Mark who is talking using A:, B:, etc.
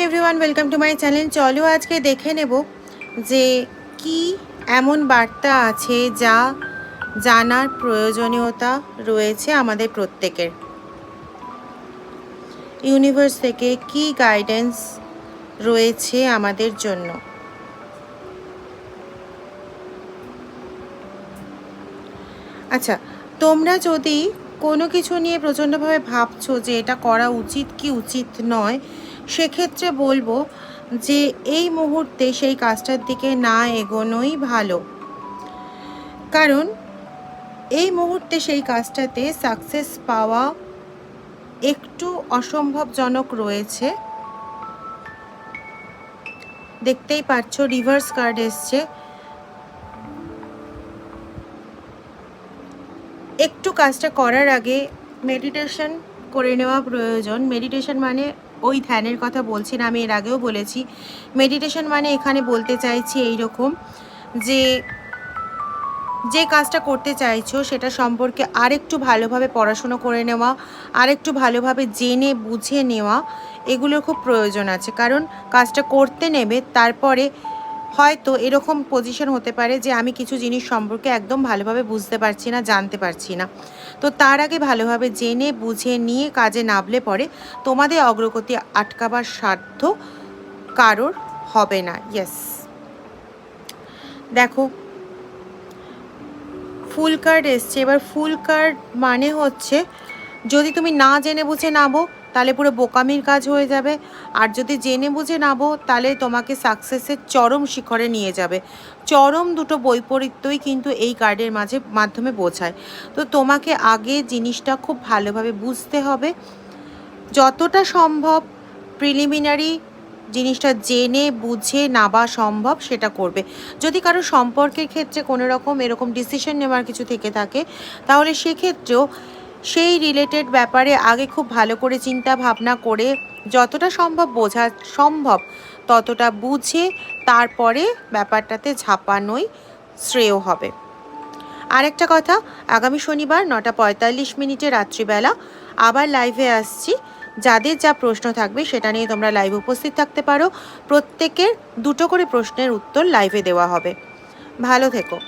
A: Everyone, welcome to my channel. চলো আজকে দেখে নেব যে কি এমন বার্তা আছে যা জানার প্রয়োজনীয়তা রয়েছে আমাদের প্রত্যেকের। ইউনিভার্স থেকে কি গাইডেন্স রয়েছে আমাদের জন্য। আচ্ছা, তোমরা যদি কোনো কিছু নিয়ে প্রচণ্ডভাবে ভাবছো যে এটা করা উচিত কি উচিত নয়, সেক্ষেত্রে বলবো যে এই মুহূর্তে সেই কাজটার দিকে না এগোনোই ভালো। কারণ এই মুহূর্তে সেই কাজটাতে সাকসেস পাওয়া একটু অসম্ভবজনক রয়েছে। দেখতেই পাচ্ছ রিভার্স কার্ড এসছে। একটু কাজটা করার আগে মেডিটেশন করে নেওয়া প্রয়োজন। মেডিটেশন মানে ওই ধ্যানের কথা বলছি না, আমি এর আগেও বলেছি। মেডিটেশন মানে এখানে বলতে চাইছি এইরকম যে কাজটা করতে চাইছো সেটা সম্পর্কে আরেকটু ভালোভাবে পড়াশুনো করে নেওয়া, আরেকটু ভালোভাবে জেনে বুঝে নেওয়া, এগুলোর খুব প্রয়োজন আছে। কারণ কাজটা করতে নেবে তারপরে হয়তো এরকম পজিশন হতে পারে যে আমি কিছু জিনিস সম্পর্কে একদম ভালোভাবে বুঝতে পারছি না, জানতে পারছি না। তো তার আগে ভালোভাবে জেনে বুঝে নিয়ে কাজে নামলে পরে তোমাদের অগ্রগতি আটকাবার সাধ্য কারোর হবে না। ইয়েস, দেখো ফুল কার্ড এসছে। এবার ফুল কার্ড মানে হচ্ছে যদি তুমি না জেনে বুঝে নামো তাহলে পুরো বোকামির কাজ হয়ে যাবে, আর যদি জেনে বুঝে নামো তাহলে তোমাকে সাকসেসের চরম শিখরে নিয়ে যাবে। চরম দুটো বৈপরীত্যই কিন্তু এই কার্ডের মাধ্যমে বোঝায়। তো তোমাকে আগে জিনিসটা খুব ভালোভাবে বুঝতে হবে, যতটা সম্ভব প্রিলিমিনারি জিনিসটা জেনে বুঝে নাবা সম্ভব সেটা করবে। যদি কারো সম্পর্কের ক্ষেত্রে কোনো রকম এরকম ডিসিশন নেওয়ার কিছু থেকে থাকে তাহলে সেক্ষেত্রেও সেই রিলেটেড ব্যাপারে আগে খুব ভালো করে চিন্তা ভাবনা করে যতটা সম্ভব বোঝা সম্ভব ততটা বুঝে তারপরে ব্যাপারটাতে ঝাঁপানোই শ্রেয় হবে। আরেকটা কথা, আগামী শনিবার 9:45 রাত্রিবেলা আবার লাইভে আসছি। যাদের যা প্রশ্ন থাকবে সেটা নিয়ে তোমরা লাইভে উপস্থিত থাকতে পারো। প্রত্যেকের 2টো করে প্রশ্নের উত্তর লাইভে দেওয়া হবে। ভালো থেকো।